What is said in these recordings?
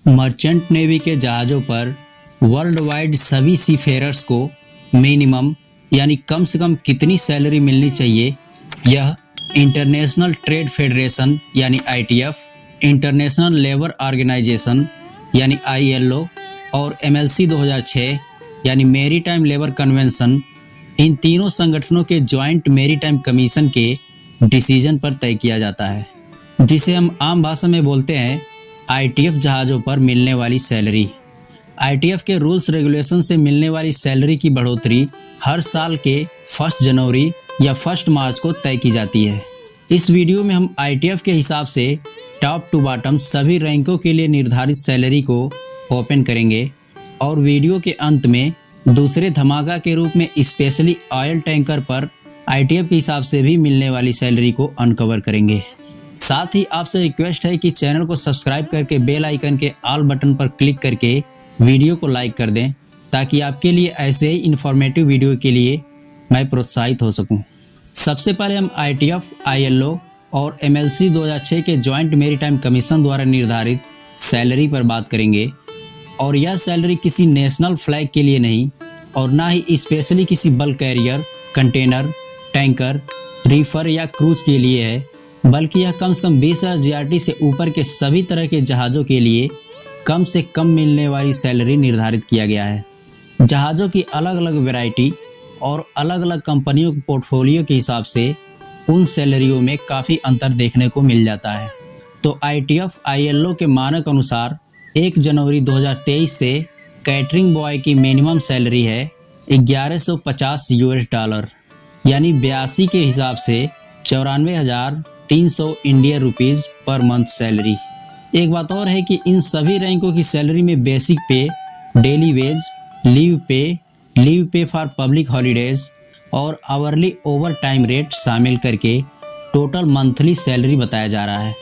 Merchant navy के जहाज़ों पर वर्ल्ड वाइड सभी सीफेरर्स को मिनिमम यानी कम से कम कितनी सैलरी मिलनी चाहिए, यह इंटरनेशनल ट्रेड फेडरेशन यानी ITF, इंटरनेशनल लेबर ऑर्गेनाइजेशन यानी ILO और MLC 2006 यानी मैरीटाइम लेबर कन्वेंशन, इन तीनों संगठनों के जॉइंट मैरीटाइम कमीशन के डिसीजन पर तय किया जाता है, जिसे हम आम भाषा में बोलते हैं ITF जहाज़ों पर मिलने वाली सैलरी। ITF के रूल्स रेगुलेशन से मिलने वाली सैलरी की बढ़ोतरी हर साल के 1 जनवरी या 1 मार्च को तय की जाती है। इस वीडियो में हम ITF के हिसाब से टॉप टू बॉटम सभी रैंकों के लिए निर्धारित सैलरी को ओपन करेंगे और वीडियो के अंत में दूसरे धमाका के रूप में स्पेशली ऑयल टैंकर पर ITF के हिसाब से भी मिलने वाली सैलरी को अनकवर करेंगे। साथ ही आपसे रिक्वेस्ट है कि चैनल को सब्सक्राइब करके बेल आइकन के ऑल बटन पर क्लिक करके वीडियो को लाइक कर दें, ताकि आपके लिए ऐसे ही इन्फॉर्मेटिव वीडियो के लिए मैं प्रोत्साहित हो सकूं। सबसे पहले हम ITF, ILO और MLC 2006 के जॉइंट मैरीटाइम कमीशन द्वारा निर्धारित सैलरी पर बात करेंगे। और यह सैलरी किसी नेशनल फ्लैग के लिए नहीं और ना ही स्पेशली किसी bulk carrier, container, tanker, Reifer या क्रूज के लिए है, बल्कि यह कम से कम 20,000 GRT से ऊपर के सभी तरह के जहाज़ों के लिए कम से कम मिलने वाली सैलरी निर्धारित किया गया है। जहाज़ों की अलग अलग वैरायटी और अलग अलग कंपनियों के पोर्टफोलियो के हिसाब से उन सैलरियों में काफ़ी अंतर देखने को मिल जाता है। तो ITF, ILO के मानक अनुसार 1 जनवरी 2023 से कैटरिंग बॉय की मिनिमम सैलरी है $1150 यानी 82 के हिसाब से 94,300 Indian rupees per month salary. एक बात और है कि इन सभी रैंकों की सैलरी में बेसिक पे, डेली वेज, लीव पे फॉर पब्लिक हॉलीडेज और आवरली ओवर टाइम रेट शामिल करके टोटल मंथली सैलरी बताया जा रहा है।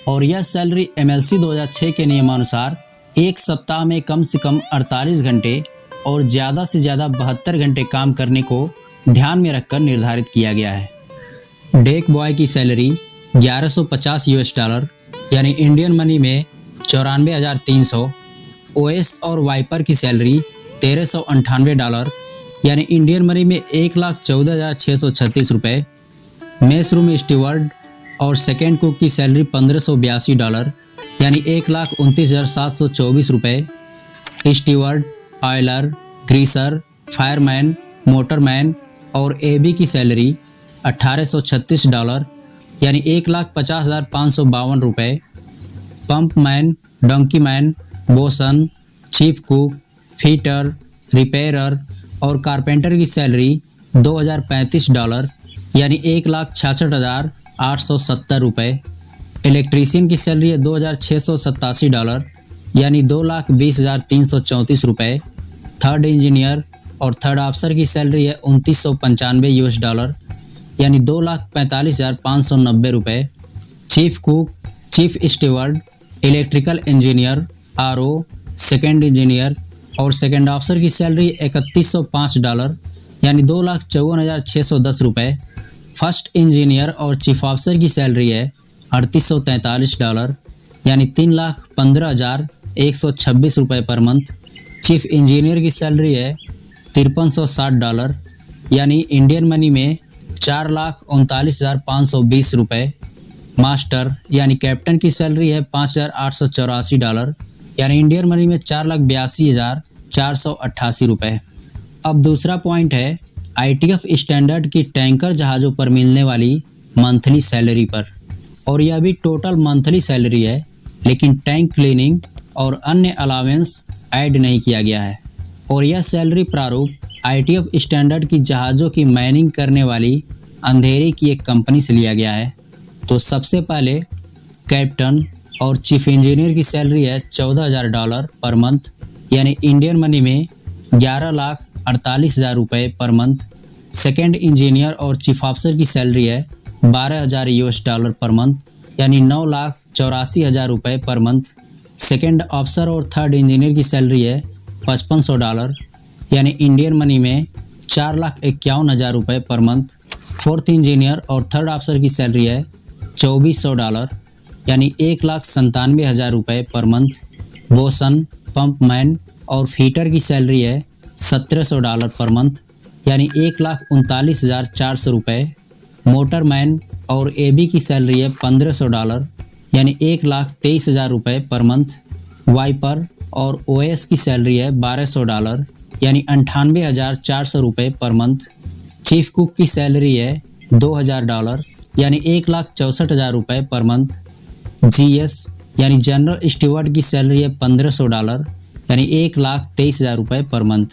और यह सैलरी MLC 2006 के नियमानुसार एक सप्ताह में कम से कम 48 घंटे और ज़्यादा से ज़्यादा 72 घंटे काम करने को ध्यान में रखकर निर्धारित किया गया है। डेक बॉय की सैलरी $1150 यानी इंडियन मनी में 94,300। OS और वाइपर की सैलरी $1,398 यानी इंडियन मनी में 1,14,636 रुपये। मेस रूम स्टीवर्ड और सेकेंड कुक की सैलरी $1,582 यानी 1,29,724 रुपये। Steward, oiler, greaser, fireman, motorman और AB की सैलरी $1,836 यानी 1,50,552 रुपये। Pump man, donkey man, bosun, chief cook, fitter, repairer और कारपेंटर की सैलरी $2,035 यानी 1,66,870 रुपये। इलेक्ट्रीशियन की सैलरी है $2,687 यानी 2,20,334 रुपये। थर्ड इंजीनियर और थर्ड ऑफिसर की सैलरी है $2,995 यानी 2,45,590 रुपये। Chief cook, chief steward, electrical engineer, RO, second engineer और सेकेंड ऑफिसर की सैलरी $3,105 यानी 2,54,610 रुपये। फर्स्ट इंजीनियर और चीफ ऑफिसर की सैलरी है $3,843 यानी 3,15,126 रुपये पर मंथ। चीफ इंजीनियर की सैलरी है $5360 यानी इंडियन मनी में 4,39,520 रुपये। मास्टर यानी कैप्टन की सैलरी है $5,884 यानी इंडियन मनी में 4,82,488 रुपये। अब दूसरा पॉइंट है ITF स्टैंडर्ड की टैंकर जहाज़ों पर मिलने वाली मंथली सैलरी पर। और यह भी टोटल मंथली सैलरी है, लेकिन टैंक क्लीनिंग और अन्य अलावेंस ऐड नहीं किया गया है। और यह सैलरी प्रारूप ITF स्टैंडर्ड की जहाज़ों की मैनिंग करने वाली अंधेरी की एक कंपनी से लिया गया है। तो सबसे पहले कैप्टन और चीफ इंजीनियर की सैलरी है $14,000 पर मंथ यानी इंडियन मनी में 11,48,000 रुपये पर मंथ। सेकेंड इंजीनियर और चीफ ऑफिसर की सैलरी है $12,000 पर मंथ यानी 9,84,000 रुपये पर मंथ। सेकेंड ऑफिसर और थर्ड इंजीनियर की सैलरी है $5,500 यानी इंडियन मनी में 4,51,000 रुपये पर मंथ। फोर्थ इंजीनियर और थर्ड ऑफिसर की सैलरी है $2,400 यानी 1,97,000 रुपये per month. Boson, pump man और फीटर की सैलरी है $1700 पर मंथ यानी 1,39,400 रुपये। मोटरमैन और एबी की सैलरी है $1500 यानी 1,23,000 रुपये पर मंथ। वाइपर और ओएस की सैलरी है $1200 यानी 98,400 रुपये पर मंथ। चीफ कुक की सैलरी है $2000 यानी 1,64,000 रुपये पर मंथ। जीएस यानी जनरल स्टीवर्ड की सैलरी है $1500 यानी 1,23,000 रुपये पर मंथ।